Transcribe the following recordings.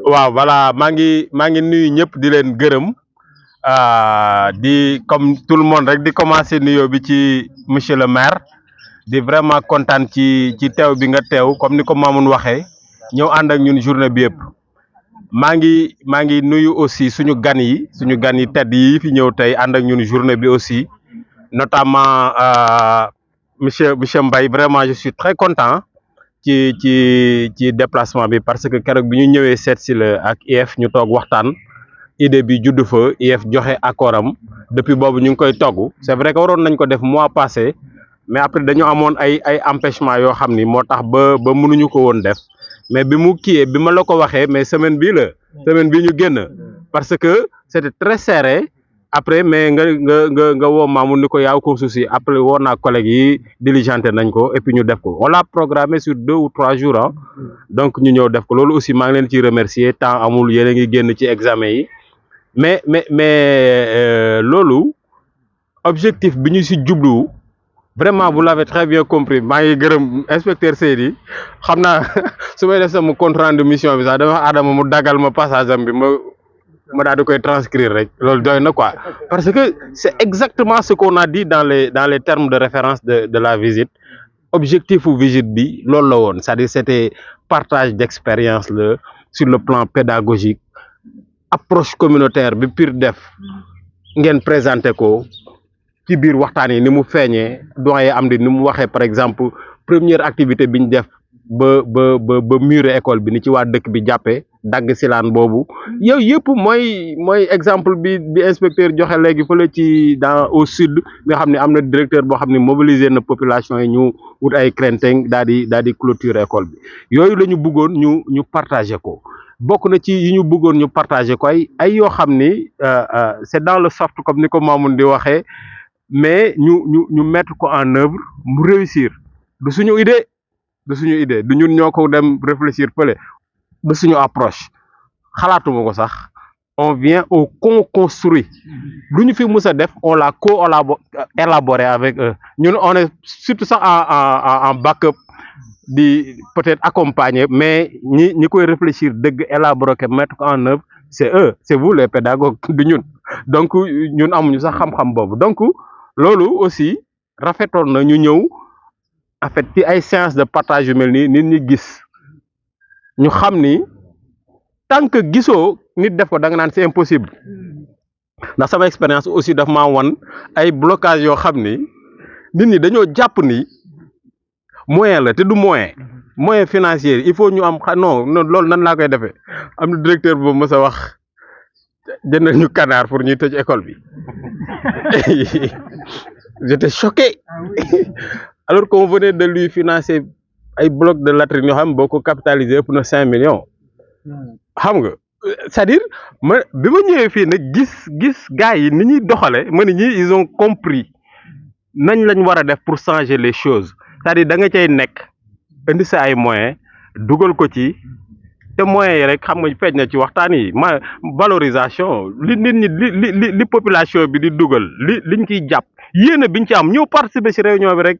waaw voilà maa ngi nuyu ñëpp di leen gërëm di comme tout le monde rek di commencer nuyoo bi ci monsieur le maire di vraiment kontaan ci teew bi nga teew comme ni ko Mamoun waxee ñëw ànd ak ñun journée bi yëpp maa ngi nuyu aussi suñu gan yi tedd yi fi ñëw tey ànd ak ñun journée bi aussi notamment monsieur Mbaye vraiment je suis très content ci déplacement bi parce que keroog bi ñu ñëwee seet si la ak IEF ñu toog waxtaan idée bi judd fa IEF joxe accord am depuis boobu ñu ngi koy togg c'est vrai que waroon nañ ko def mois passé mais après dañu amoon ay empêchement yoo xam ni moo tax ba mënuñu ko woon def mais bi mu kiiyee bi ma la ko waxee mais semaine bii ñu génn parce que c'était très serré après mais nga woo Mamoun ni ko yaaw ko souci après woo naa collègues yi diligenté nañ ko et puis ñu def ko on l'a programmé sur 2 ou 3 jours hein donc ñu ñëw def ko loolu aussi maa ngi leen ciy remercier temps amul yéen a ngi génn ci examen yi mais loolu objectif bi ñu si jublu vraiment vous l'avez très bien compris maa ngi gërëm inspecteur Seydi xam naa su may def sama compte rendu mission bi sax dama Adama mu dagal ma passage am bi ma daal di koy transcrire rek loolu doy na quoi parce que c'est exactement ce qu'on a dit dans les termes de référence de la visite objectif u visite bi loolu la woon c'est-à-dire c'était partage d'expérience la sur le plan pédagogique approche communautaire bi PUR def ngeen présenté ko ci biir waxtaan yi ni mu feeñee doyen am di ni mu waxee par exemple première activité bi ñu def ba murer école bi ni ci waa dëkk bi jàppee dagg silaan boobu yooyu yëpp mooy exemple bi inspecteur joxe léegi fële ci au sud nga xam ne am na directeur boo xam ne mobiliser na population yi ñu wut ay crainting daal di clôturer école bi yooyu la ñu bëggoon ñu partager ko bokk na ci yi ñu bëggoon ñu partager ko ay yoo xam ni c'est dans le soft comme ni ko Mamoun di waxee mais ñu mettre ko en œuvre mu réussir du suñu idée du ñun ñoo ko dem réfléchir fële du suñu approche xalaatuma ko sax on vient au co-construit lu ñu fi mus a def on l'a élaboré avec eux ñun on est surtout sax en backup di peut-être accompagner mais ñi koy réfléchir dëgg élaborer ko mettre ko en œuvre c'est eux c'est vous les pédagogues du ñun donc ñun amuñu sax xam-xam boobu donc loolu aussi rafetoon na ñu ñëw en fait ci ay séances de partage yu mel nii nit ñi gis ñu xam ni tant que gisoo nit def ko da nga naan c'est impossible ndax sama expérience aussi daf maa wan ay blocage yoo xam ni nit ñi dañoo jàpp ni moyen la te du moyen financier il faut ñu am non loolu nan laa koy defee am na directeur boobu mës a wax jëndal ñu canard pour ñuy tëj école bi j'étais choqué alors qu'on venait de lui financer ay blocs de latrines yoo xam boo ko capitalisé ëpp na 5 millions xam nga c'est-à-dire bi ma ñëwee fii nag gis gars yi ni ñuy doxale ma ni ñi ils ont compris nañ lañ war a def pour changer les choses c'est-à-dire da nga cay nekk indi sa ay moyens dugal ko ci te moyens yi rek xam nga feeñ na ci waxtaan yi valorisation li nit ñi li population bi di dugal liñ ciy jàpp yéena biñ ci am ñëw participer ci réunion bi rek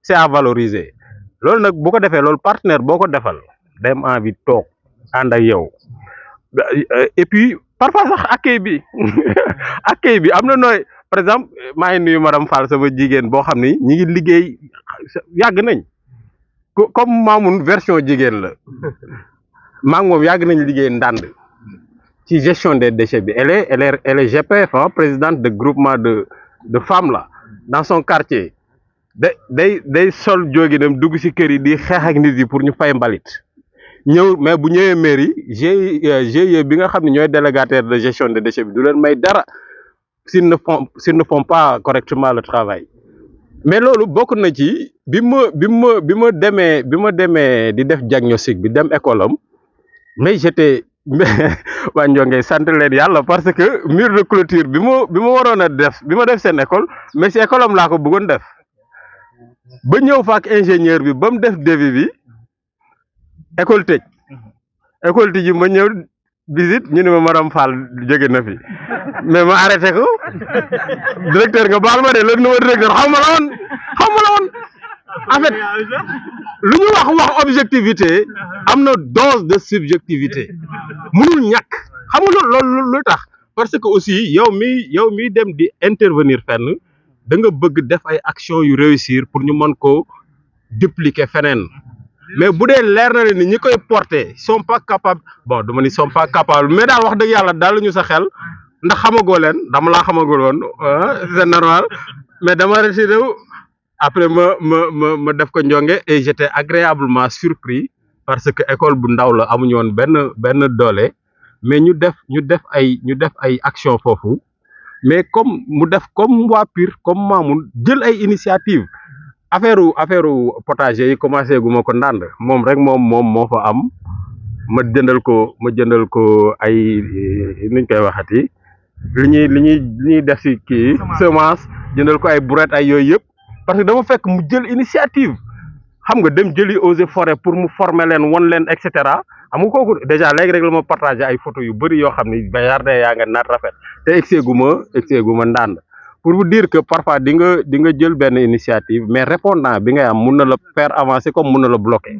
c'est à valoriser loolu nag bu ko defee loolu partenaire boo ko defal dem envie toog ànd ak yow et puis parfois sax accueil bi am na nooy par exemple maa ngi nuyu madame Fall sama jigéen boo xam ni ñi ngi liggéey yàgg nañ comme Mamoun version jigéen la maa ngi moom yàgg nañ liggéey ndànd ci gestion des déchets bi elle est GPF présidente de groupement de femmes là dans son quartier day sol jógi dem dugg ci kër yi di xeex ak nit yi pour ñu fay mbalit ñëw mais bu ñëwee mairie GIE bi nga xam ne ñooy délégataire de gestion des déchets bi du leen may dara s'ils ne font pas correctement le travail mais loolu bokk na ci bi ma demee di def diagnostic bi dem école am mais j'étais waa Ndiongue sant leen yàlla parce que mur de clôture bi ma waroon a def bi ma def seen école mais si école am laa ko bëggoon def ba ñëw fa ak ingénieur bi ba mu def devis bi école tëj ma ñëw visite ñu ne ma madame Fall jóge na fi mais ma arrêté ko directeur nga baal ma de le nouveau directeur xaw ma la woon en fait lu ñu wax objectivité am na dose de subjectivité mënul ñàkk xam nga loolu lu tax parce que aussi yow mi dem di intervenir fenn da nga bëgg def ay action yu réussir pour ñu mën ko dupliquer feneen mais bu dee leer na leen ni ñi koy porter sont pas capables bon duma ni sont pas capables mais daal wax dëgg yàlla daal ñu sa xel ndax xamagoo leen dama laa xamagul woon c'est normal mais dama retiré wu après ma def ko njonge et j'étais agréablement surpris parce que école bu ndaw la amuñu woon benn doole mais ñu def ay action foofu mais comme mu def comme waa Pire comme Mamoun jël ay initiative affaire potager yi commencé gu ma ko ndànd moom rek moom moo fa am ma jëndal ko ay nuñ koy waxati li ñuy def ci kii semence jëndal ko ay brouette ay yooyu yëpp parce que dama fekk mu jël initiative xam nga dem jëli eaux et forêt pour mu former leen won leen et cetera xam nga kooku déjà léegi rek la ma partagé ay photos yu bëri yoo xam ni ba jardin yaa nga naat rafet te excès gu ma ndànd pour vous dire que parfois di nga jël benn initiative mais répondant bi ngay am mun na la faire avancer comme mun na la bloquer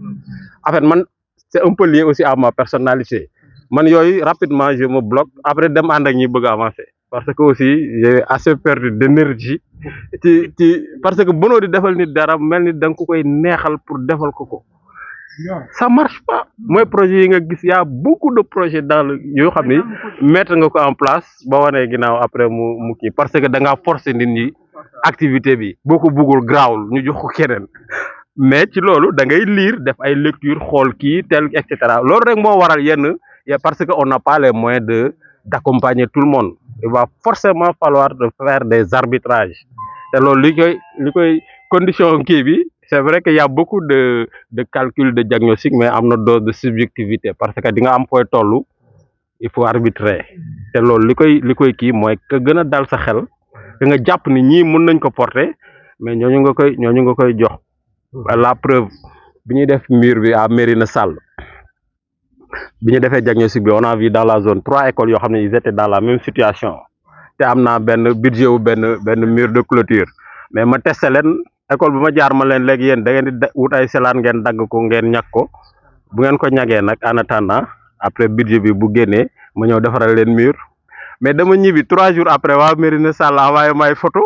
en fait man c'est un peu lié aussi à ma personnalité man yooyu rapidement je me bloque après dem ànd ak ñi bëgg avancer parce que aussi j'ai assez perdu d'énergie ci parce que mënoo di defal nit dara mel ni da nga ko koy neexal pour defal ko ça marche pas mooy projet yi nga gis y a beaucoup de projets dans le yoo xam ni mettre nga ko en place ba wanee ginnaaw après mu kii parce que da ngaa forcer nit ñi activité bi boo ko buggul grawul ñu jox ko keneen mais ci loolu da ngay lire def ay lecture xool kii tel et cetera loolu rek moo waral yenn parce que on n'a pas les moyens d'accompagner tout le monde il va forcément falloir de faire des arbitrages te loolu li koy condition kii bi c'est vrai qu'il y a beaucoup de calcul de diagnostic mais am na dose de subjectivité parce que di nga am fooy tollu il faut arbitrer te loolu li koy kii mooy que gën a dal sa xel da nga jàpp ni ñii mën nañ ko porter mais ñooñu nga koy jox la preuve bi ñuy def mur bi à Mérina Sall bi ñu defee diagnostic bi on a vu dans la zone 3 écoles yoo xam ne ils étaient dans la même situation te am naa benn budget wu benn mur de clôture mais ma testé leen école bu ma jaar ma leen léegi yéen da ngeen di wut ay selaan ngeen dagg ko ngeen ñag ko bu ngeen ko ñagee nag en attendant après budget bi bu génnee ma ñëw defaral leen mur mais dama ñibbi 3 jours après waa Mérina Sall envoyé may photo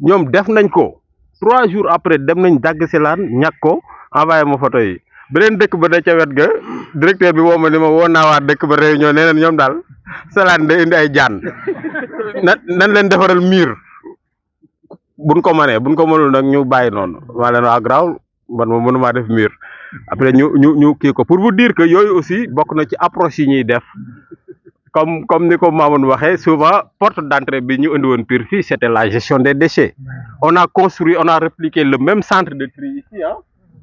ñoom def nañ ko 3 jours après dem nañ dagg selaan ñag ko envoyé ma photo yi beneen dëkk ba da ca wet ga directeur bi woo ma ni ma woo naa waa dëkk ba réunion nee nañ ñoom daal selaan day indi ay jaan nan leen defaral mur buñ ko mënul nag ñu bàyyi noonu maa leen waa graw man ma mënumaa def mur après ñu kii ko pour vous dire que yooyu aussi bokk na ci approche yi ñuy def comme ni ko Mamoun waxee souvent porte d'entrée bi ñu indi woon Pire fii c'était la gestion des déchets on a répliqué le même centre de tri ici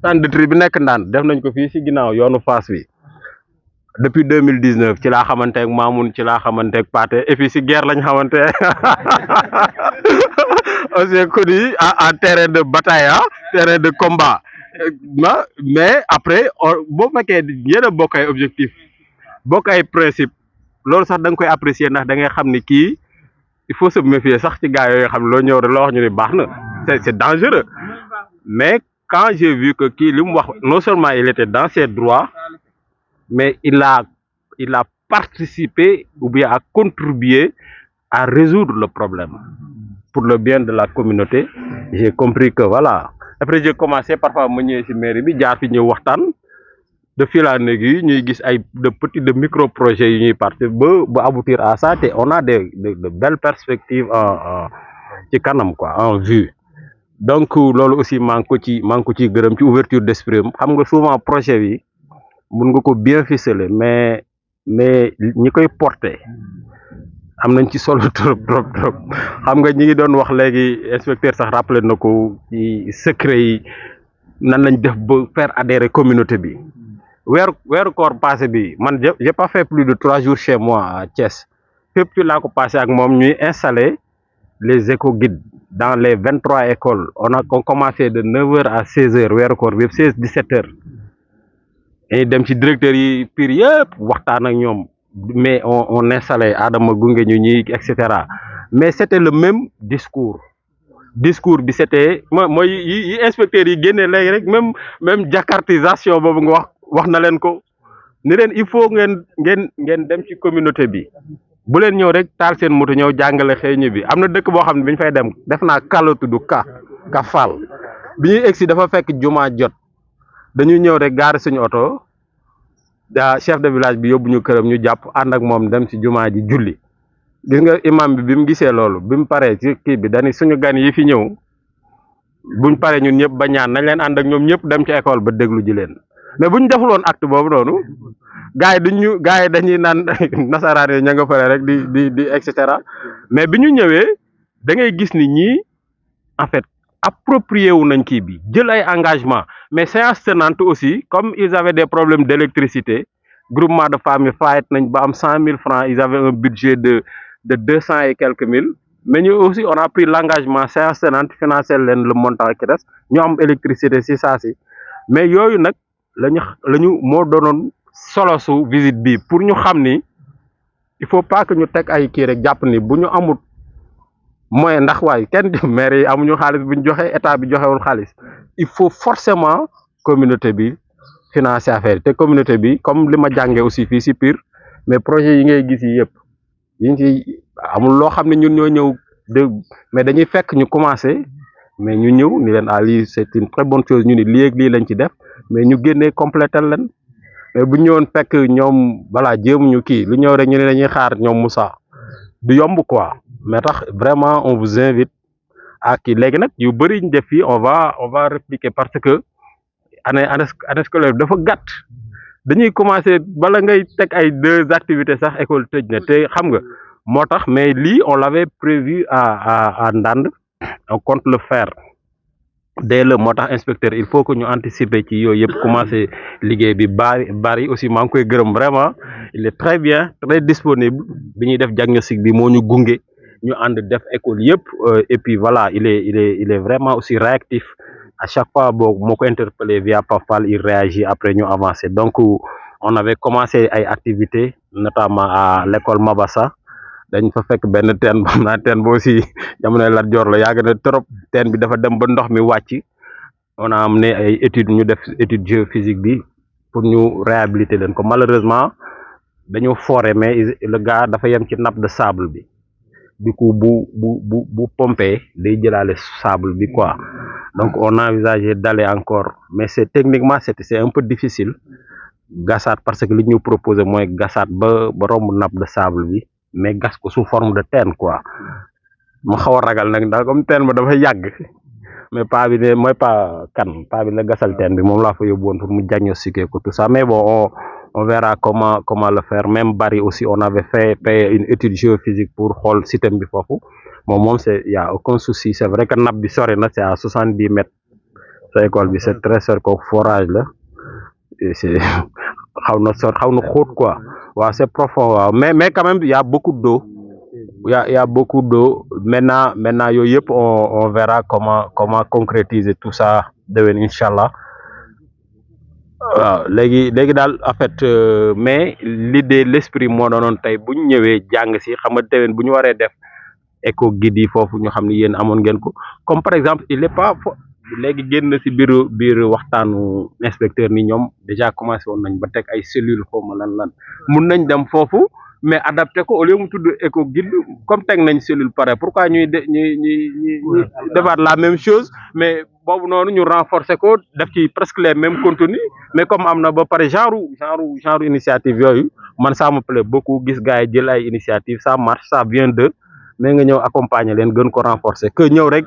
centre de tri bi nekk ndaan def nañ ko fii ci ginnaaw yoonu Fass bi depuis 2019 ci laa xamante ak Mamoun ci laa xamante ak Pathé et puis ci guerre lañ xamante on s'est connu en terrain de bataille terrain de combat mais après boo fekkee yéen a bokk ay objectif bokk ay principe loolu sax da nga koy apprécier ndax da ngay xam ni kii il faut se méfier sax ci gars yooyu xam loo ñëw rek loo wax ñu ne baax na c'est dangereux mais quand j'ai vu que kii li mu wax non seulement il était dans ses droits mais il a participé ou bien a contribué à résoudre le problème pour le bien de la communauté j'ai compris que voilà après j'ai commencé parfois ma ñëwee ci mairie bi jaar fi ñëw waxtaan de fil en aiguille ñuy gis ay de micro projets yu ñuy partir ba aboutir à ça te on a de belles perspectives en ci kanam quoi en vue donc loolu aussi maa ngi ko ci gërëm ci ouverture d'esprit xam nga souvent projet bi mun nga ko bien ficeler mais ñi koy porter am nañ ci solo trop xam nga ñi ngi doon wax léegi inspecteur sax rappelé na ko ci secret yi nan lañ def ba faire adhérer communauté bi weeru koor passé bi man j'ai pas fait plus de 3 jours chez moi à Thiès fépp ci laa ko passé ak moom ñuy installer les éco-guides dans les 23 écoles on commencé de 9h à 16h weeru koor bi 16-17h et dem ci directeurs yi Pire yëpp waxtaan ak ñoom mais on installé Adama gunge ñu ñi et cetera mais c'était le même discours discours bi c'était mooy yi inspecteurs yi génnee léegi rek même jakartisation boobu nga wax na leen ko ni leen il faut ngeen dem ci communauté bi bu leen ñëw rek taal seen moto ñëw jàngale xëy ñi bi am na dëkk boo xam ne bi ñu fay dem def naa kàlla tudd ka faal bi ñuy egsi dafa fekk jumaa jot dañuy ñëw rek gaari suñu oto chef de village bi yóbbu ñu këram ñu jàpp ànd ak moom dem ci jumaa ji julli gis nga imam bi mu gisee loolu bi mu paree ci kii bi dañu suñu gan yi fi ñëw buñ paree ñun ñëpp ba ñaan nañ leen ànd ak ñoom ñëpp dem ci école ba déglu ji leen mais buñ defuloon acte boobu noonu gars yi dañuy naan nasaraan yi ña nga fële rek di et cetera mais bi ñu ñëwee da ngay gis ni ñii en fait approprié wu nañ kii bi jël ay engagement mais séance tenante aussi comme ils avaient des problèmes d'électricité groupement de femmes yi fayet nañ ba am 100 000 francs ils avaient un budget de 200 et quelques mille mais ñu aussi on a pris l'engagement séance tenante financer leen le montant qui reste ñu am électricité si saa si mais yooyu nag lañu moo doonoon solo su visite bi pour ñu xam ni il faut pas que ñu teg ay kii rek jàpp ni bu ñu amut moyen ndax waaye kenn maire yi amuñu xaalis bu ñu joxe état bi joxewul xaalis il faut forcément communauté bi financer affaire te communauté bi comme li ma jàngee aussi fii si Pire mais projet yi ngay gis yi yëpp yiñ ci amul loo xam ne ñun ñoo ñëw mais dañuy fekk ñu commencé mais ñu ñëw ni leen lii c'est une très bonne chose ñu ni lii ak lii lañ ci def mais ñu génnee compléter leen mais bu ñëwoon fekk ñoom voilà jéemuñu kii lu ñëw rek ñu ne dañuy xaar ñoom Moussa du yomb quoi mais tax vraiment on vous invite à kii léegi nag yu bëri ñu def fii on va répliquer parce que année scolaire dafa gàtt dañuy commencer bala ngay teg ay 2 activités sax école tëj na te xam nga moo tax mais lii on l'avait prévu à Ndande on compte le faire dès le moo tax inspecteur il faut que ñu anticiper ci yooyu yëpp commencer liggéey bi bari aussi maa ngi koy gërëm vraiment il est très bien très disponible bi ñuy def diagnostic bi moo ñu gunge ñu ànd def école yëpp et puis voilà il est vraiment aussi réactif à chaque fois boo moo ko interpellé via Pafal il réagit après ñu avancer donc on avait commencé ay activités notamment à l'école Mabassa dañ fa fekk benn teen xam naa teen boo si jamono Lat Joor la yàgg na trop teen bi dafa dem ba ndox mi wàcc on a amené ay études ñu def étude géophysique bi pour ñu réhabiliter leen ko malheureusement dañoo forer mais le gars dafa yem ci nappe de sable bi du coup bu pompé day jëlaale sable bi quoi donc on a envisagé d'aller encore mais techniquement c'est un peu difficile gasaat parce que li ñu proposé mooy gasaat ba romb nappe de sable bi mais gas ko sous forme de teen quoi ma xaw a ragal nag ndax comme teen ba dafa yàgg mais paa bi ne mooy paa bi la gasal teen bi moom laa fa yóbbu woon pour mu diagnostiquer ko tout ça mais bon on verra comment le faire même Bari aussi on avait fait une étude géophysique pour xool système bi foofu moom c'est y a aucun souci c'est vrai que nappe bi sori na c'est à 70 mètres sa école bi c'est très sori ko forage la et c'est xaw na xóot quoi waaw c'est profond waaw mais quand même il y a beaucoup d'eau il y a beaucoup d'eau maintenant yooyu yëpp on verra comment concrétiser tout ça déwén inchallah waaw léegi daal en fait mais l'esprit moo doonoon tey bu ñu ñëwee jàng si xam nga déwén bu ñu waree def éco guide yi foofu ñu xam ni yéen amoon ngeen ko comme par exemple il est pas léegi génn si biir waxtaanu inspecteur ni ñoom déjà commencé woon nañ ba teg ay cellules xawma lan mun nañ dem foofu mais adapté ko au lieu mu tudd éco guide comme teg nañ cellule pare pourquoi ñuy defaat la même chose mais boobu noonu ñu renforcer ko def ci presque les mêmes contenus mais comme am na ba pare genre initiative yooyu man ça me plaît beaucoup gis gars yi jël ay initiative ça marche ça vient d'eux mais nga ñëw accompagner leen gën ko renforcer que ñëw rek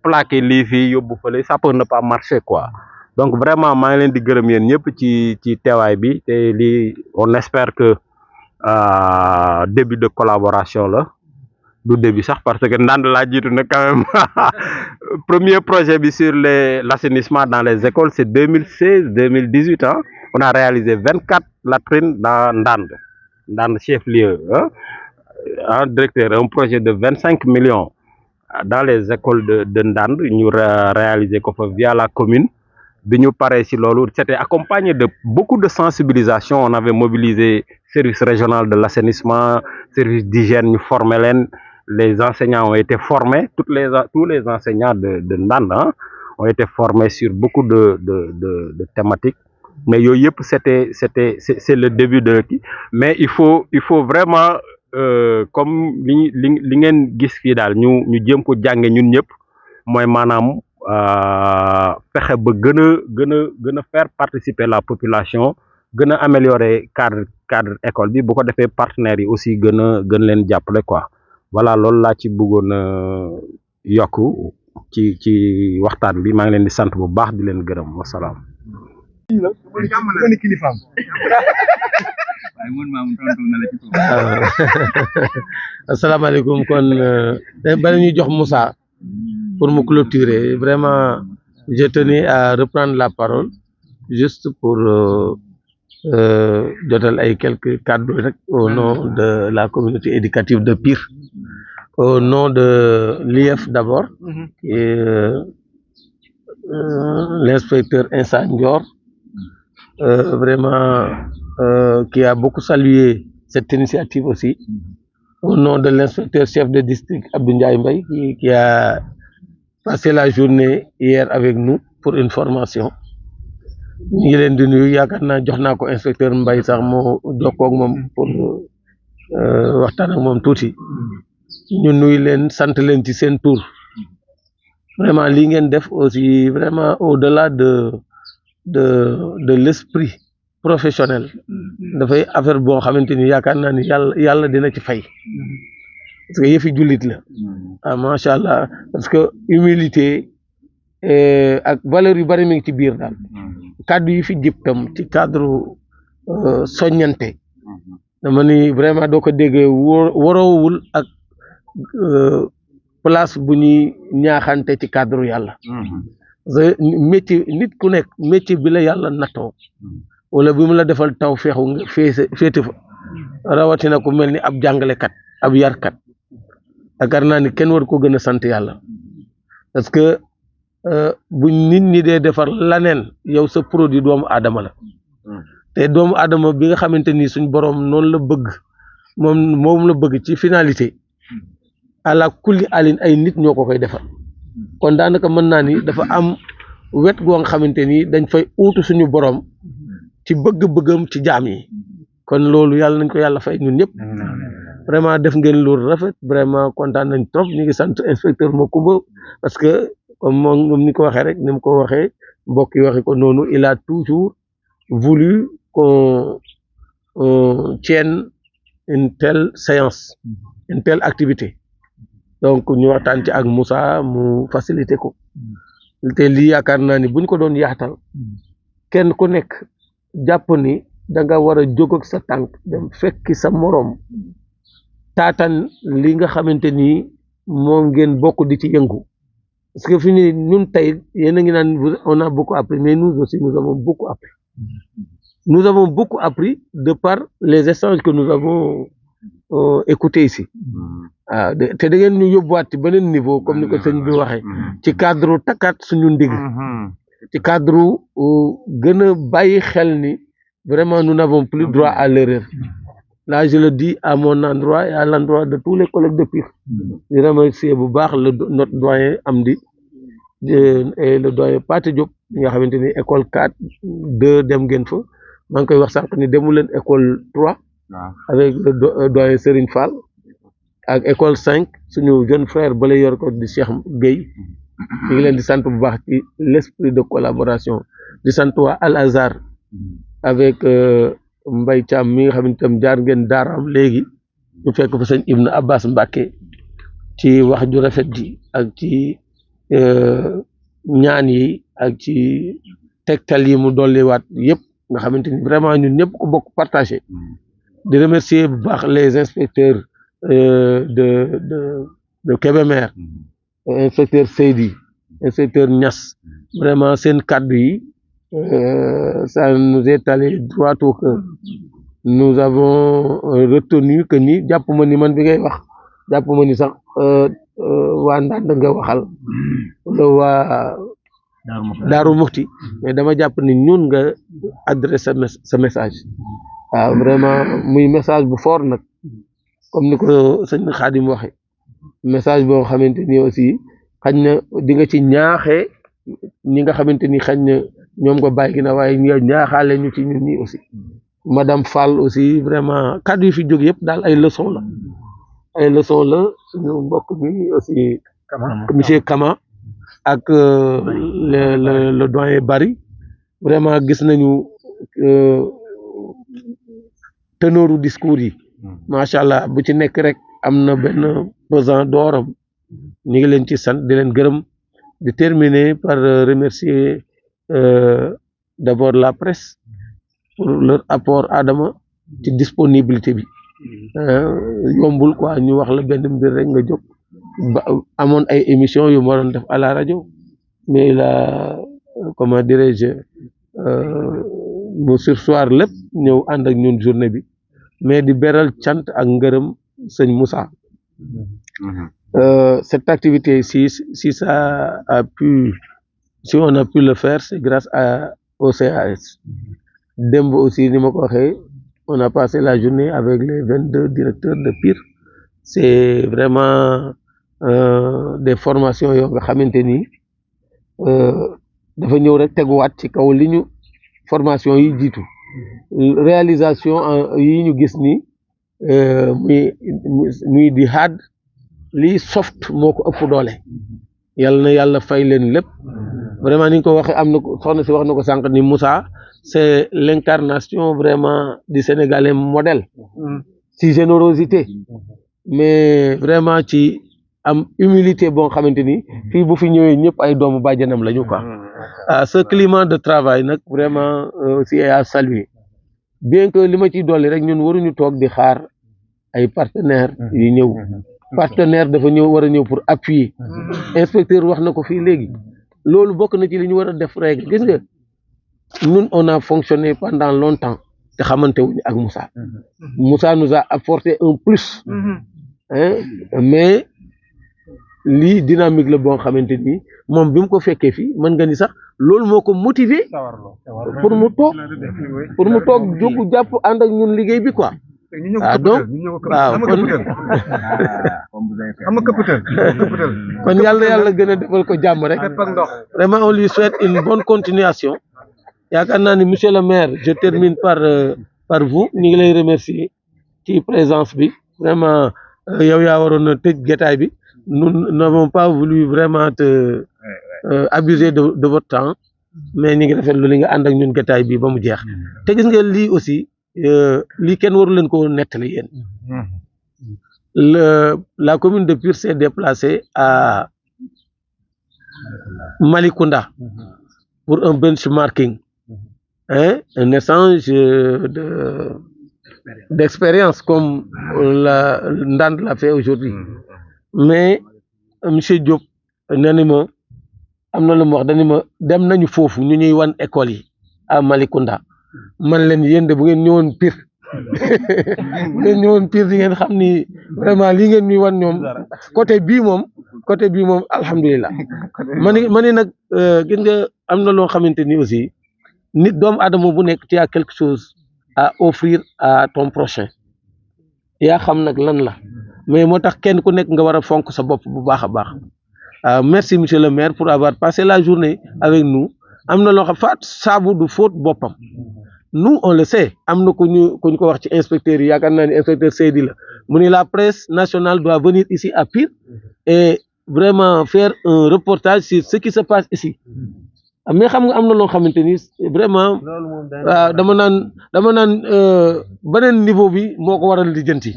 plaqué lii fii yóbbu fële ça peut ne pas marcher quoi donc vraiment maa ngi leen di gërëm yéen ñëpp ci teewaay bi te lii on espère que début de collaboration la du début sax parce que Ndande laa jiitu nag quand même premier projet bi sur l'assainissement dans les écoles c'est 2016-2018 hein on a réalisé 24 latrines dans Ndande chef-lieu hein directeur un projet de 25 millions dans les écoles de Ndande ñu réaliser ko fa via la commune bi ñu paree ci loolu c'était accompagné de beaucoup de sensibilisation on avait mobilisé service régional de l'assainissement service d'hygiène ñu former leen les enseignants ont été formés, tous les enseignants de Ndande ont été formés sur beaucoup de thématiques. Mais c'est le début de mais il faut vraiment comme li ngeen gis fii daal ñu jéem ko jànge ñun ñëpp mooy maanaam fexe ba gën a faire participer la population gën a améliorer cadre école bi bu ko defee partenaires yi aussi gën leen jàppale quoi voilà loolu laa ci bëggoon yokk ci waxtaan bi maa ngi leen di sant bu baax di leen gërëm wasalaam. asalaamaaleykum kon bala ñuy jox Moussa pour me clôturer vraiment je tenais à reprendre la parole juste pour jotal ay quelques cadres rek au nom de la communauté éducative de Pire au nom de l'IEF d'abord qui est l'inspecteur Insa Ndior vraiment qui a beaucoup salué cette initiative aussi au nom de l'inspecteur chef de district Abdou Ndiaye Mbaye qui a passé la journée hier avec nous pour une formation ñu ngi leen di nuyu yaakaar naa jox naa ko inspecteur Mbaye sax moo jokkoo ak moom pour waxtaan ak moom tuuti ñu nuyu leen sant leen ci seen tour vraiment li ngeen def aussi vraiment au-delà de l'esprit professionnel dafay affaire boo xamante ni yaakaar naa ni yàlla dina ci fay parce que yëfi jullit la ah macha allah parce que humilité ak valeur yu bari mi ngi ci biir daal kàddu yi fi jib tam ci cadre soññante dama ni vraiment doo ko déggee waroowul ak place bu ñuy ñaaxante ci cadre yàlla parce que métier nit ku nekk métier bi la yàlla nattoo wala bi mu la defal taw feexu nga féete fa rawatina ku mel ni ab jàngalekat ab yarkat yaakaar naa ni kenn war ko gën a sant yàlla parce que bu nit ñi dee defar laneen yow sa produit doomu aadama la te doomu aadama bi nga xamante ni suñ boroom noonu la bëgg moom la bëgg ci finalité ala kulli alin ay nit ñoo ko koy defar kon daanaka mën naa ni dafa am wet goo nga xamante ni dañ fay uutu suñu boroom ci bëgg-bëggam ci jaam yi kon loolu yàlla nañ ko yàlla fay ñun ñëpp vraiment def ngeen lu rafet vraiment kontaan nañ trop ñu ngi sant inspecteur Macoumba parce que comme moom ni ko waxee rek ni mu ko waxee mbokk yi waxee ko noonu il a toujours voulu qu'on tienne une telle séance une telle activité donc ñu waxtaan ci ak Moussa mu facilité ko te lii yaakaar naa ni buñ ko doon yaatal kenn ku nekk jàpp ni da nga war a jóg ak sa tànk dem fekki sa moroom taatan li nga xamante ni moom ngeen bokk di ci yëngu parce que fi ni ñun tey yéen a ngi naan on a beaucoup appris mais nous aussi nous avons beaucoup appris de par les échanges que nous avons écoutés ici waaw te da ngeen ñu yóbbuwaat ci beneen niveau comme ni ko sëñ bi waxee ci cadre takkaat suñu ndig ci cadre gën a bàyyi xel ni vraiment nous n'avons plus droit à l'erreur là je le dis à mon endroit et à l'endroit de tous les collègues de Pire di remercier bu baax notre doyen Amdi et le doyen Pathé Diop nga xamante ni école 4 2 dem ngeen fa maa ngi koy wax sànq ni demu leen école 3 avec le doyen Serigne Fall ak école 5 suñu jeune frère bala yor ko di Cheikh Gueye ñu ngi leen di sant bu baax ci l'esprit de collaboration di sant waa Al Azhar avec Mbaye Thiam mi nga xam ne tam jaar ngeen daaraam léegi ñu fekk fa sëñ Ibn Abbas Mbacke ci wax ju rafet ji ak ci ñaan yi ak ci tegtal yi mu dolliwaat yëpp nga xamante ni vraiment ñun ñëpp ko bokk partagé di remercier bu baax les inspecteurs de Kébémer inspecteur Seydi inspecteur Niass vraiment seen kàddu yi ça nous est allé droit au cœur nous avons retenu que ni jàpp ma ni man bi ngay wax jàpp ma ni sax waa Ndande nga waxal wala waa Daaru Muxti mais dama jàpp ni ñun nga adressé sa message waaw vraiment muy message bu fort nag comme ni ko sëñ Khadim waxe message boo xamante ni aussi xañ na di nga ci ñaaxee ñi nga xamante ni xañ na ñoom nga bàyyi ginnaaw waaye nga ñaaxaale ñu ci ñun ñi aussi madame Fall aussi vraiment kàddu yi fi jóg yëpp daal ay leçon la suñu mbokk mi aussi monsieur Kama ak le doyen Barry vraiment gis nañu tenoru discours yi macha allah bu ci nekk rek am na benn pesant d'oram ñu ngi leen ci sant di leen gërëm di terminer par remercier d'abord la presse pour leur apport Adama ci disponibilité bi yombul quoi ñu wax la benn mbir rek nga jóg ba amoon ay émissions yu ma doon def à la rajo mais la comment dirais-je mu sursoir lépp ñëw ànd ak ñun journée bi mais di beral cant ak ngërëm sëñ Moussa. Cette activité si ça a pu si on a pu le faire c'est grâce au CAS démb aussi ni ma ko waxee on a passé la journée avec les 22 directeurs de PIR c'est vraiment des formations yoo nga xamante ni dafa ñëw rek teguwaat ci kaw li ñu formation yi jiitu réalisation yi ñu gis ni muy di hard lii soft moo ko ëpp doole yàlla na yàlla fay leen lépp vraiment ni nga ko waxee am na soxna si wax na ko sànq ni Moussa c'est l'incarnation vraiment du Sénégalais modèle ci générosité mais vraiment ci am humilité boo xamante ni fii bu fi ñëwee ñëpp ay doomu bàjjanam lañu quoi ce climat de travail nag vraiment aussi est à saluer bien que li ma ciy dolli rek ñun waruñu toog di xaar ay partenaires yu ñëw partenaire dafa ñëw war a ñëw pour appuyer inspecteur wax na ko fii léegi loolu bokk na ci li ñu war a def rek gis nga ñun on a fonctionné pendant longtemps te xamante wuñu ak Moussa Moussa nous a apporté un plus mais lii dynamique la boo xamante ni moom bi mu ko fekkee fii mën nga ni sax loolu moo ko motiver pour mu toog jóg jàpp ànd ak ñun liggéey bi quoi donc waaw kon yàlla gën a defal ko jàmm rek vraiment on lui souhaite une bonne continuation yaakaar naa ni monsieur le maire je termine par vous ñu ngi lay remercier ci présence bi vraiment yow yaa waroon a tëj jotaay bi nous n'avons pas voulu vraiment te abuser de votre temps mais ñu ngi rafetlu li nga ànd ak ñun jotaay bi ba mu jeex te gis nga lii aussi lii kenn waru leen ko nettali yéen la commune de Pire s'est déplacée à Malicounda pour un benchmarking un échange d'expérience comme Ndande l'a fait aujourd'hui mais monsieur Diop nee na ma am na lu mu wax dañu ma dem nañu foofu ñu ñuy wan école yi à Malicounda man leen yéen de bu ngeen ñëwoon Pire bu ngeen ñëwoon Pire di ngeen xam ni vraiment lii ngeen ñuy wan ñoom côté bii moom alhamdulilah ma ni nag gis nga am na loo xamante ni aussi nit doomu aadama bu nekk tu as quelque chose à offrir à ton prochain yaa xam nag lan la mais moo tax kenn ku nekk nga war a fonk sa bopp bu baax a baax merci monsieur le maire pour avoir passé la journée avec nous am na loo xam faat saabu du fóot boppam nous on le sait am na ku ñu ko wax ci inspecteur yi yaakaar naa ni inspecteur Seydi la mu ni la presse nationale doit venir ici à Pire et vraiment faire un reportage sur ce qui se passe ici mais xam nga am na loo xamante ni vraiment dama naan beneen niveau bi moo ko waral lijjanti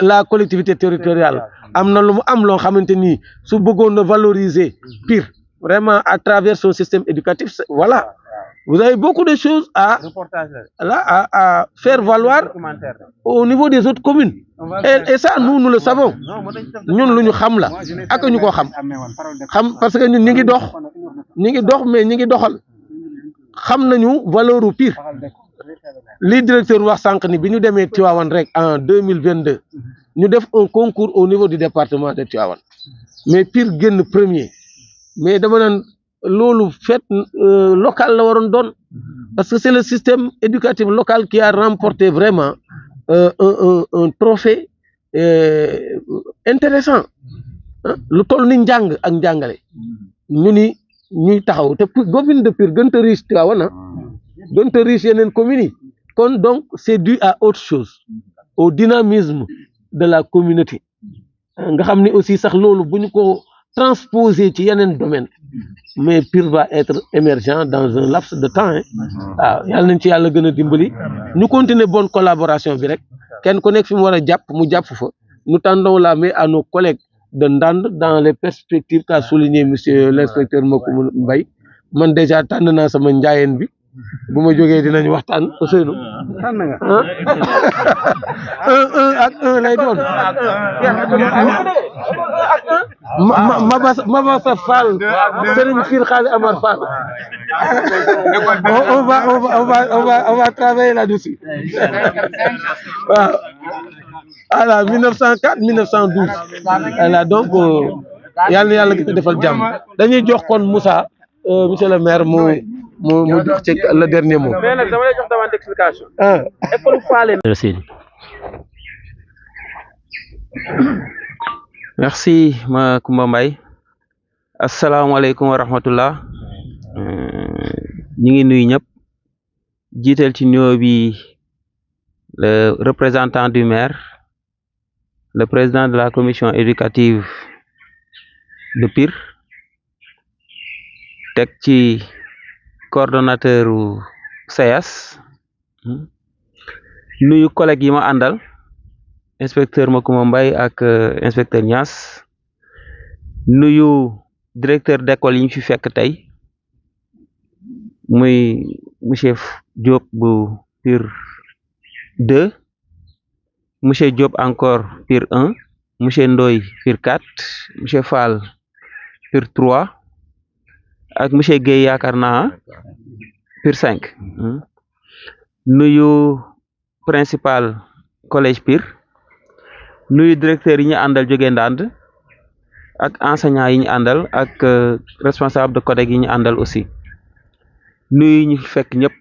la collectivité territoriale am na lu mu am loo xamante ni su bëggoon a valoriser Pire vraiment à travers son système éducatif voilà vous avez beaucoup de choses à faire valoir au niveau des autres communes et ça nous le savons ñun lu ñu xam la ak ñu ko xam parce que ñun ñi ngi dox mais ñi ngi doxal xam nañu valeur u Pire li directeur wax sànq ni bi ñu demee Tivaouane rek en 2022 ñu def un concours au niveau du département de Tivaouane mais Pire génn premier mais dama naan loolu fête locale la waroon doon parce que c'est le système éducatif local qui a remporté vraiment un trophée intéressant lu toll ni njàng ak njàngale ñu ni ñuy taxaw te commune de Pire gën a riche Tivaouane gën a riche yeneen communes yi kon donc c'est dû à autre chose au dynamisme de la communauté nga xam ni aussi sax loolu bu ñu ko transposer ci yeneen domaine mais Pire va être émergent dans un laps de temps waaw yàlla nañ ci yàlla gën a dimbali ñu continuer bonne collaboration bi rek kenn ku nekk fi mu war a jàpp mu jàpp fa nous tendons la main à nos collègues de Ndande dans les perspectives qu'a souligné monsieur l'inspecteur Macoumba Mbaye man déjà tànn naa sama njaayeen bi bu ma jógee dinañ waxtaan Ousseynou tànn nga 1 ak 1 lay doon Mabassa Fall Serigne Fir Khali Amar Fall on va travailler là-dessus waaw voilà 1904 1912 voilà donc yàlla na yàlla gën a defal jàmm dañuy jox kon Moussa monsieur le maire mu jox ci le dernier mot. mais nag dama lay jox demande d'explication. école Fallène. Merci Macoumba Mbaye asalaamaaleykum wa rahmatullah ñu ngi nuyu ñëpp jiital ci nuyoo bi le représentant du maire le président de la commission éducative de Pire teg ci coordonnateur u SEAS nuyu collègues yi ma àndal inspecteur Macoumba Mbaye ak inspecteur Niass nuyu directeur d'école yi ñu fi fekk tey muy monsieur Diop bu Pire 2 monsieur Diop encore Pire 1 monsieur Ndoye Pire 4 monsieur Fall Pire 3 ak monsieur Guèye yaakaar naa Pire 5 nuyu principal collège Pire nuyu directeur yi ñu àndal jóge Ndande ak enseignant yi ñu àndal ak responsable de codec yi ñu àndal aussi nuyu ñu fi fekk ñëpp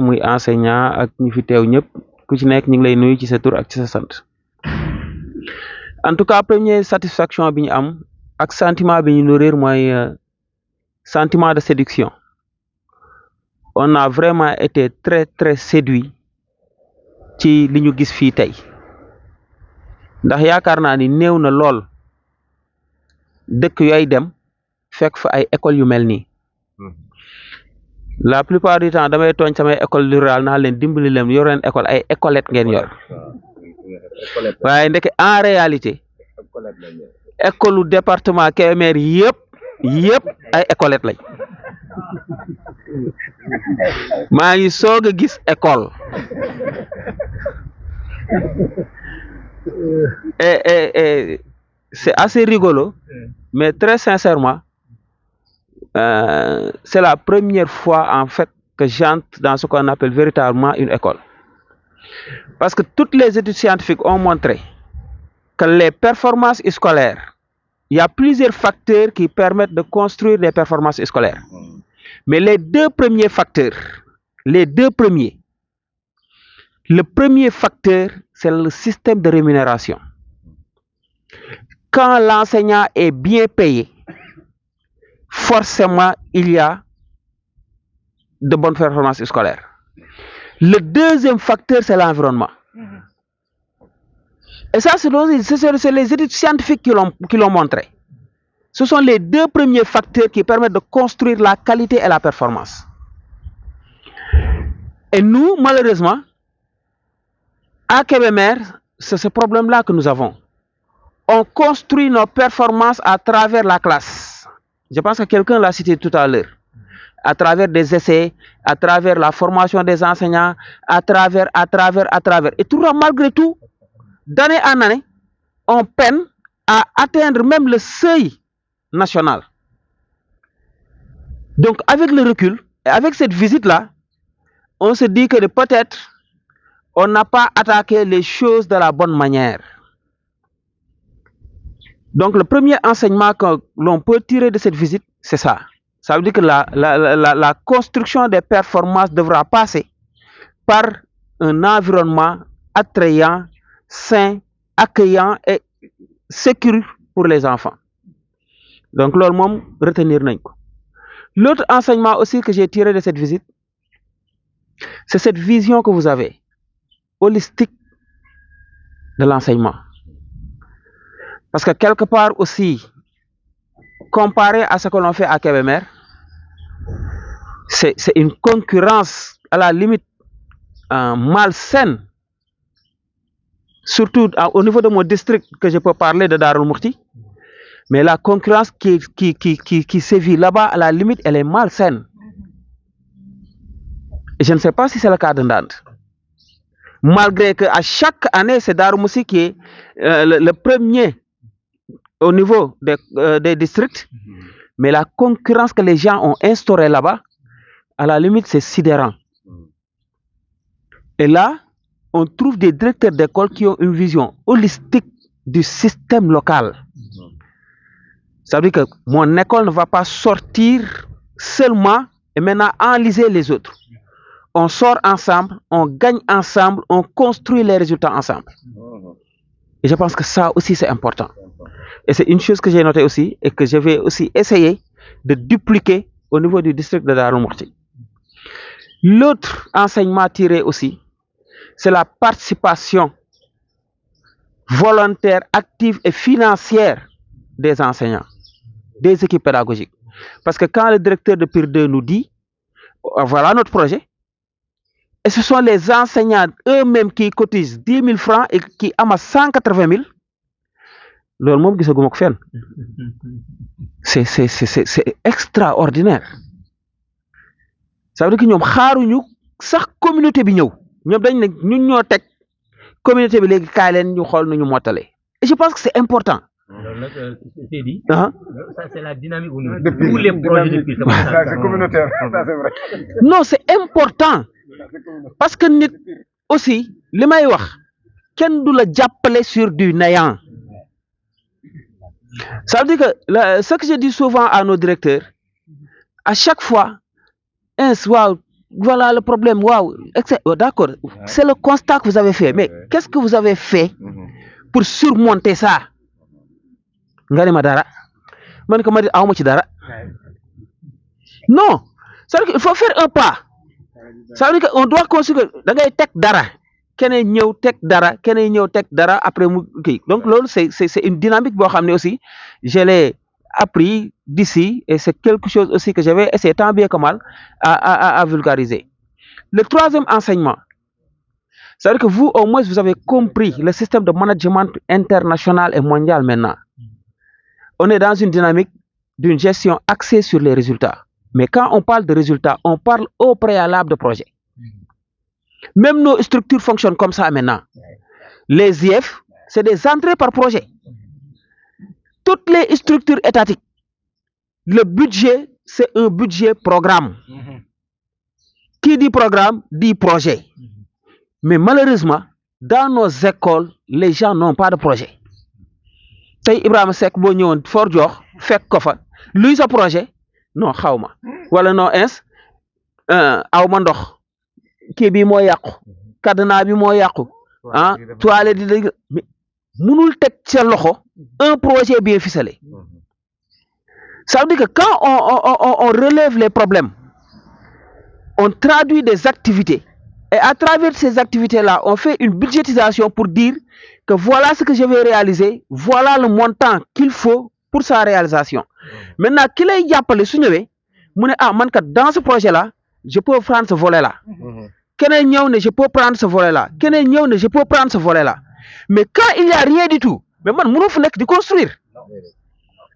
muy enseignant ak ñu fi teew ñëpp ku ci nekk ñu ngi lay nuyu ci sa tur ak ci sa sant en tout cas première satisfaction bi ñu am ak sentiment bi ñu nourrir mooy sentiment de séduction on a vraiment été très très séduit ci li ñu gis fii tey ndax yaakaar naa ni néew na lool dëkk yooy dem fekk fa ay école yu mel nii la plupart du temps damay tooñ samay école rurale naa leen dimbali leen yor leen école ay écolette ngeen yor waaye ndeke en réalité école u département Kébémer yëpp ay écolette lañ maa ngi soog a gis école et c'est assez rigolo mais très sincèrement c'est la première fois en fait que j'entre dans ce qu'on appelle véritablement une école parce que toutes les études scientifiques ont montré que les performances scolaires il y a plusieurs facteurs qui permettent de construire des performances scolaires mais les deux premiers facteurs le premier facteur c'est le système de rémunération quand l'enseignant est bien payé forcément il y a de bonnes performances scolaires. Le deuxième facteur, c'est l'environnement. Et ça, c'est les études scientifiques qui l'ont montré. Ce sont les deux premiers facteurs qui permettent de construire la qualité et la performance. Et nous, malheureusement, à Kébémer, c'est ce problème-là que nous avons. On construit nos performances à travers la classe. Je pense que quelqu'un l'a cité tout à l'heure. À travers des essais, à travers la formation des enseignants, à travers. Et tout malgré tout, d'année en année, on peine à atteindre même le seuil national. Donc, avec le recul, et avec cette visite-là, on se dit que peut-être on n'a pas attaqué les choses de la bonne manière. Donc, le premier enseignement que l'on peut tirer de cette visite, c'est ça. Ça veut dire que la construction des performances devra passer par un environnement attrayant, sain accueillant et sécurisant pour les enfants. Donc, loolu moom retenir nañ ko. L'autre enseignement aussi que j'ai tiré de cette visite, c'est cette vision que vous avez, holistique de l'enseignement. Parce que quelque part aussi, comparé à ce que l'on fait à Kébémer, c'est une concurrence à la limite malsaine, surtout au niveau de mon district que je peux parler de Darou Mouhty. Mais la concurrence qui sévit là-bas, à la limite, elle est malsaine. Et je ne sais pas si c'est le cas de Ndande. Malgré qu'à chaque année, c'est Darou Mouhty qui est le premier au niveau des districts. Mais la concurrence que les gens ont instaurée là-bas, à la limite, c'est sidérant. Et là, on trouve des directeurs d'école qui ont une vision holistique du système local. Ça veut dire que mon école ne va pas sortir seulement et maintenant enliser les autres. On sort ensemble, on gagne ensemble, on construit les résultats ensemble. Et je pense que ça aussi c'est important. Et c'est une chose que j'ai notée aussi et que je vais aussi essayer de dupliquer au niveau du district de Darou Mouhty. L'autre enseignement tiré aussi, c'est la participation volontaire, active et financière des enseignants, des équipes pédagogiques. Parce que quand le directeur de PIR 2 nous dit, voilà notre projet, et ce sont les enseignants eux-mêmes qui cotisent 10 000 francs et qui amassent 180 000, leur mom gisaguma ko fenn. C'est extraordinaire. Ça veut dire que ñoom xaaruñu sax communauté bi ñëw ñoom dañ ne ñun ñoo teg communauté bi léegi kaay leen ñu xool nu ñu mottale. Et je pense que c'est important. Ça, c'est la dynamique au niveau de tous les projets depuis. C'est communautaire, ça c'est vrai. Non, c'est important. Parce que nit aussi, li may wax, kenn du la jàppale sur du néant. Ça veut dire que ce que je dis souvent à nos directeurs, à chaque fois, wow, voilà le problème, wow, d'accord, c'est le constat que vous avez fait, mais qu'est-ce que vous avez fait pour surmonter ça? Nga ne ma dara, man ko ma di awma ci dara. Non, ça veut dire qu'il faut faire un pas. Ça veut dire qu'on doit construire, da ngay tek dara, keneen ñëw tek dara, keneen ñëw tek dara après mu kii. Donc loolu c'est une dynamique boo xam ne aussi je l'ai appris d'ici et c'est quelque chose aussi que je vais essayer tant bien que mal à vulgariser. Le troisième enseignement, c'est-à-dire que vous au moins vous avez compris le système de management international et mondial maintenant. On est dans une dynamique d'une gestion axée sur les résultats. Mais quand on parle de résultats, on parle au préalable de projet. Même nos structures fonctionnent comme ça maintenant. Les IF, c'est des entrées par projet. Toutes les structures étatiques, le budget, c'est un budget programme. Qui dit programme, dit projet. Mais malheureusement, dans nos écoles, les gens n'ont pas de projet. Tay Ibrahima Seck boo ñëwoon Fort Diokh fekk ko fa luy sa projet non xaw ma wala non aw ma ndox kii bi moo yàqu cadenas bi moo yàqu toilette di mais mënul teg ca loxo un projet bien ficelé. Ça veut dire que quand on relève les problèmes, on traduit des activités et à travers ces activités-là, on fait une budgétisation pour dire que voilà ce que je vais réaliser, voilà le montant qu'il faut pour sa réalisation. Maintenant, qu'il est appelé su ñëwee mu ne man kat dans ce projet-là, je peux prendre ce volet-là. Keneen ñëw ne je peux prendre ce volet-là. Keneen ñëw ne je peux prendre ce volet-là. Mais quand il n'y a rien du tout, mais man mënoo fa nekk di construire.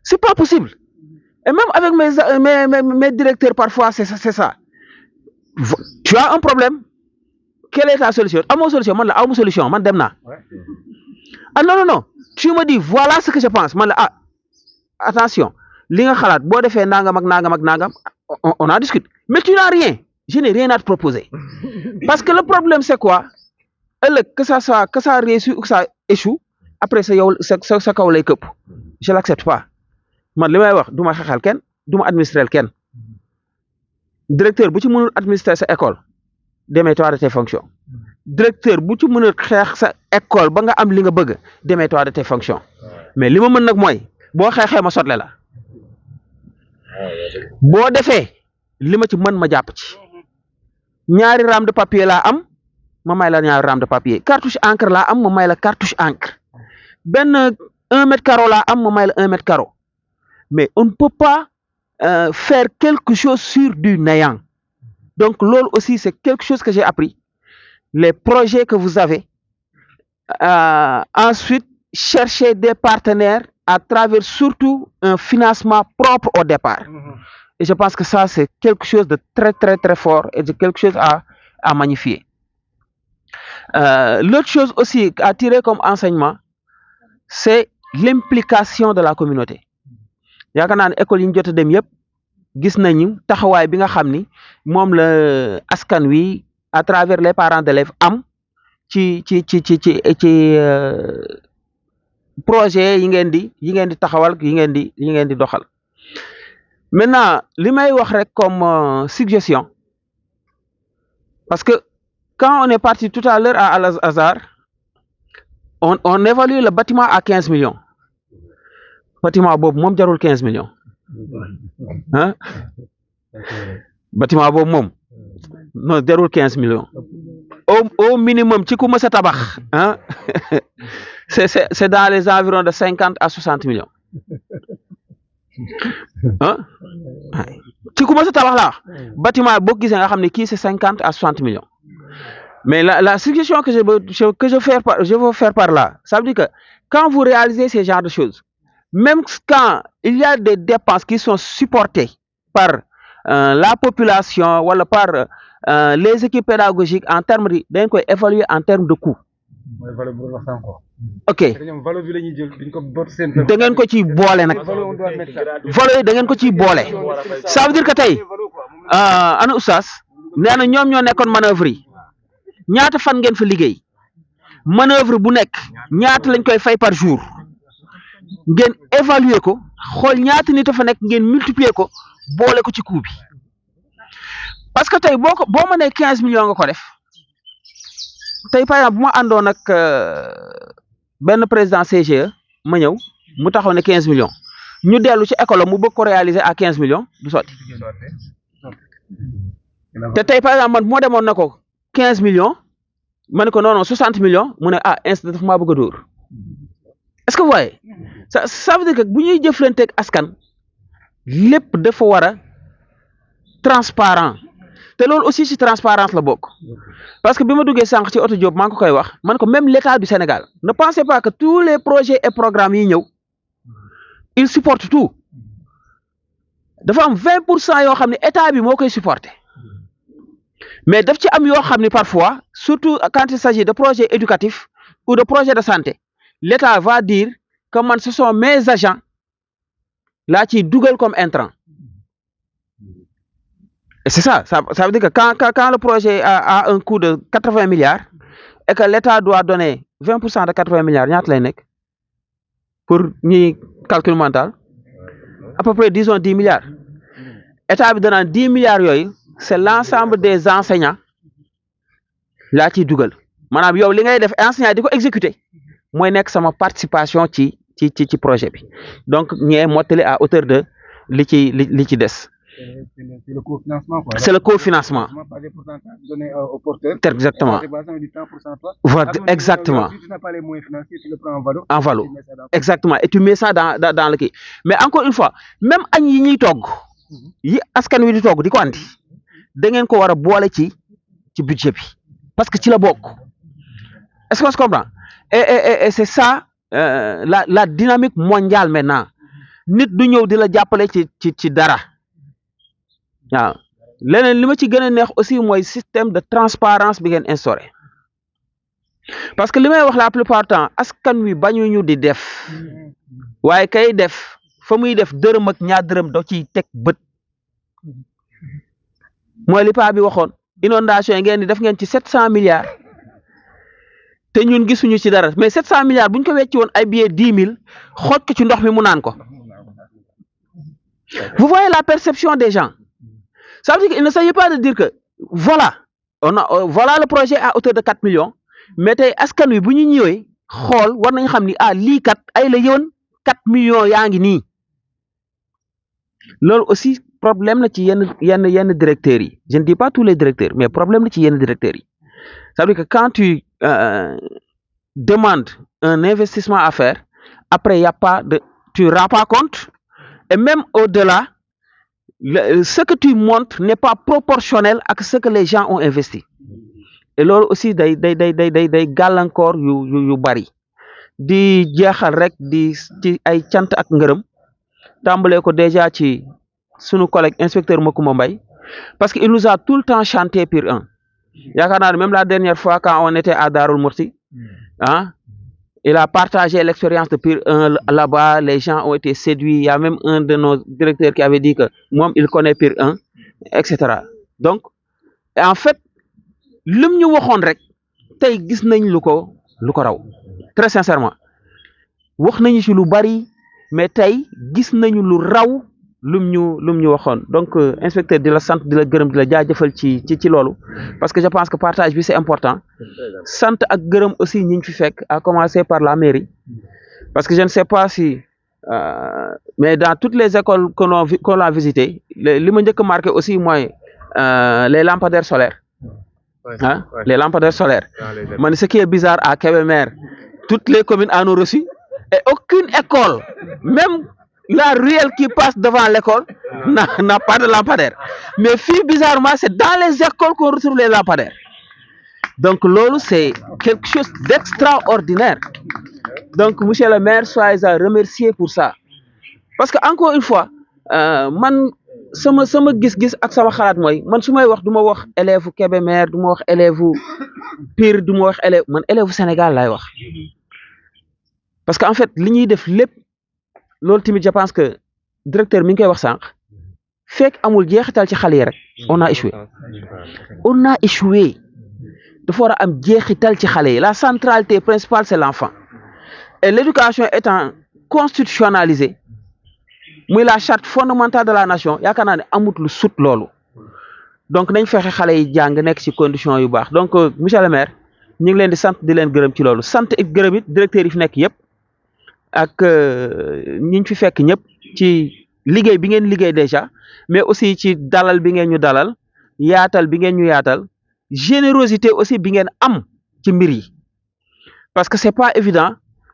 C'est pas possible. Et même avec mes directeurs parfois, c'est ça. Tu as un problème. Quelle est ta solution? Amoo solution, man la amoo solution, man dem naa. Ah non. Tu me dis voilà ce que je pense. Man la attention. Li nga xalaat boo defee nangam ak nangam on en discute. Mais tu n'as rien. Je n'ai rien à te proposer. Parce que le problème c'est quoi? Que ça réussit ou que ça échoue, après sa kaw lay këpp. Je l'accepte pas. Man li may wax du ma xaxal kenn, du ma administrer kenn. Directeur bu ci mënul administrer sa école, démets-toi de tes fonctions. directeur bu ci mën a xeex sa école ba nga am li nga bëgg démets-toi de tes fonctions mais li ma mën nag mooy boo xeexee ma sotle la boo defee li ma ci mën ma jàpp ci ñaari rame de papier laa am ma may la ñaari rame de papier cartouche encre laa am ma may la cartouche encre benn 1 mètre carreau laa am ma may la 1 mètre carreau mais on ne peut pas faire quelque chose sur du néant donc loolu aussi c'est quelque chose que j'ai appris les projets que vous avez ensuite chercher des partenaires à travers surtout un financement propre au départ et je pense que ça c'est quelque chose de très très très fort et de quelque chose à magnifier l'autre chose aussi à tirer comme enseignement c'est l'implication de la communauté yaakaar naa ne école yi ñu jot a dem yëpp gis nañu taxawaay bi nga xam ni moom la askan wi à travers les parents d'élèves am ci projet yi ngeen di taxawal yi ngeen di doxal maintenant li may wax rek comme suggestion parce que quand on est parti tout à l'heure à Al-Azhar on évalue le bâtiment à 15 millions bâtiment boobu moom jarul 15 millions ah bâtiment boobu moom non jarul 15 millions au minimum ci ku mës a tabax ah c'est dans les environs de 50 à 60 millions ah ci ku mës a tabax laa bâtiment boo gisee nga xam ne kii c'est 50 à 60 millions mais la suggestion que je veux faire par là ça veut dire que quand vous réalisez ces genres de choses même quand il y a des dépenses qui sont supportées par la population wala par les équipes pédagogiques en termes de dañ koy évaluer en termes de coût. ok da ngeen ko ciy boole nag valeur da ngeen ko ciy boole ça veut dire que tey ana oustaz nee na ñoom ñoo nekkoon manœuvre yi ñaata fan ngeen fa liggéey manœuvre bu nekk ñaata lañ koy fay par jour ngeen évaluer ko xool ñaata nit a fa nekk ngeen multiplier ko boole ko ci coût bi parce que tey boo mënee 15 millions nga ko def tey par exemple bu ma àndoon ak benn président CGE ma ñëw mu taxaw ne 15 millions ñu dellu ci école mu bëgg ko réaliser à 15 millions du sotti te tey par exemple man bu ma demoon na ko 15 millions ma ne ko non 60 millions mu ne instant dafa maa bëgg a dóor est-ce que vous voyez ça veut dire que bu ñuy jëflanteeg askan lépp dafa war a transparent te loolu aussi ci transparence la bokk parce que bi ma duggee sànq ci auto job maa ngi ko koy wax man ko même l'État du Sénégal ne pensez pas que tous les projets et programmes yi ñëw il supporte tout dafa am 20% yoo xam ne état bi moo koy supporter mais daf ci am yoo xam ne parfois surtout quand il s'agit de projets éducatifs ou de projets de santé l'État va dire que man ce sont mes agents laa ciy dugal comme intrant et c'est ça veut dire que quand le projet a un coût de 80 milliards et que l'État doit donner 20% de 80 milliards ñaata lay nekk pour ñi calcul mental à peu près disons 10 milliards état bi danaan 10 milliards yooyu c'est l'ensemble des enseignants laa ciy dugal maanaam yow li ngay def enseignant di ko exécuter mooy nekk sama participation ci projet bi donc ñee mottali à hauteur de li ci des. C'est le cofinancement, quoi. C'est le cofinancement. Pas des pourcentages donnés aux porteurs. Exactement. Du temps pour toi. Voilà, exactement. Si tu n'as pas les moyens financiers, tu le prends en valeur. En valeur. Exactement. Et tu mets ça dans le kii. Mais encore une fois, même añ yi ñuy togg yi askan wi di togg di ko andi da ngeen ko war a boole ci budget bi parce que ci la bokk. Est-ce qu'on se comprend? Et c'est ça la dynamique mondiale maintenant. Nit du ñëw di la jàppale ci dara. waaw leneen li ma ci gën a neex aussi mooy système de transparence bi ngeen instauré parce que li may wax la plupart du temps askan wi bañuñu di def waaye kay def fa muy def dërëm ak ñaar dërëm doo ciy teg bët mooy li paa bi waxoon inondation yi ngeen di def ngeen ci 700 milliards te ñun gisuñu ci dara mais 700 milliards bu ñu ko wecci woon ay billets 10 000 xooj ko ci ndox mi mu naan ko vous voyez la perception des gens. Ça veut dire qu'il ne s'agit pas de dire que, voilà, voilà le projet à hauteur de 4 millions mais tey askan wi bu ñu ñëwee xool war nañ xam ni lii kat ay la yoon 4 millions yaa ngi nii loolu aussi problème la ci yenn directeurs yi je ne dis pas tous les directeurs mais problème la ci yenn directeurs yi ça veut dire que quand tu demandes un investissement à faire après y a pas de tu rends pas compte et même au-delà ce que tu montres n'est pas proportionnel à ce que les gens ont investi et loolu aussi day gàllankoor yu bari di jeexal rek di ci ay cant ak ngërëm tàmbalee ko déjà ci sunu collègue inspecteur Macoumba Mbaye parce que il nous a tout le temps chanté Pire 1 yaakaar naa ne même la dernière fois quand on était à Darou Mouhty il a partagé l'expérience de Pire 1 là-bas les gens ont été séduits il y a même un de nos directeurs qui avait dit que moom il connaît Pire 1 etc. donc en fait lim ñu waxoon rek tey gis nañ lu ko raw très sincèrement wax nañu ci lu bari mais tey gis nañu lu raw lum ñu waxoon donc inspecteur di la sant di la gërëm di la jaajëfal ci loolu parce que je pense que partage bi c'est important sant ak gërëm aussi ñi ñu fi fekk à commencer par la mairie parce que je ne sais pas si mais dans toutes les écoles qu'on a visité li ma njëkk a marqué aussi mooy les lampadaires solaires les lampadaires solaires man ce qui est bizarre à Kébémer toutes les communes en ont reçu et aucune école même la ruelle qui passe devant l'école n'a pas de lampadaire mais fii bizarrement c'est dans les écoles qu'on retrouve les lampadaires donc loolu c'est quelque chose d'extraordinaire donc monsieur le maire soyez à remercier pour ça parce que encore une fois man sama gis-gis ak sama xalaat mooy man su may wax du ma wax élève Kébémer du ma wax élève Pire du ma wax élève Sénégal laay wax parce que en fait li ñuy def lépp loolu tamit je pense que directeur mi ngi koy wax sànq fekk amul jeexital ci xale yi rek on a échoué dafa war a am jeexital ci xale yi la centralité principale c'est l'enfant et l'éducation étant constitutionnalisée muy la charte fondamentale de la nation yaakaar naa ne amut lu sut loolu donc nañ fexe xale yi jàng nekk ci condition yu baax donc monsieur le maire ñu ngi leen di sant di leen gërëm ci loolu sant it gërëm it directeur yi fi nekk yëpp ak ñi ñu fi fekk ñëpp ci liggéey bi ngeen liggéey déjà mais aussi ci dalal bi ngeen ñu dalal yaatal bi ngeen ñu yaatal générosité aussi bi ngeen am ci mbir yi parce que c'est pas évident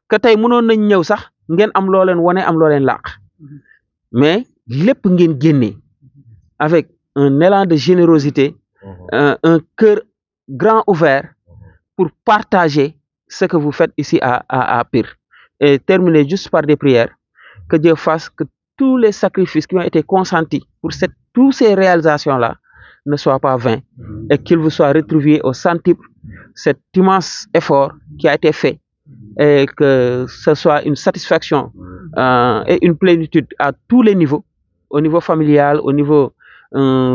que tey mënoon nañ ñëw sax ngeen am loo leen wone am loo leen làq mais lépp ngeen génne avec un élan de générosité un cœur grand ouvert pour partager ce que vous faites ici à Pire et terminer juste par des prières que Dieu fasse que tous les sacrifices qui ont été consentis pour toutes ces réalisations-là ne soient pas vains et qu'il vous soit rétribué au centuple cet immense effort qui a été fait et que ce soit une satisfaction et une plénitude à tous les niveaux, au niveau familial, au niveau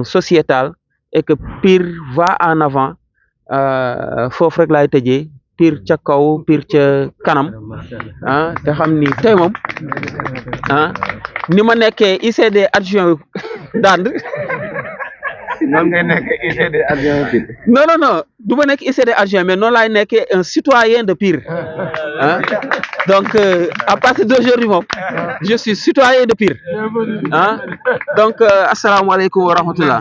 sociétal et que Pire va en avant foofu rek laay tëjee Pire ca kaw Pire ca kanam te xam ni tey moom ni ma nekkee ICD adjoint d'And noonu ngay nekk ICD adjoint Pire. non du ma nekk ICD adjoint mais noonu laay nekkee un citoyen de Pire donc à partir d'aujourd'hui moom je suis citoyen de Pire donc asalaamaaleykum wa rahmatullah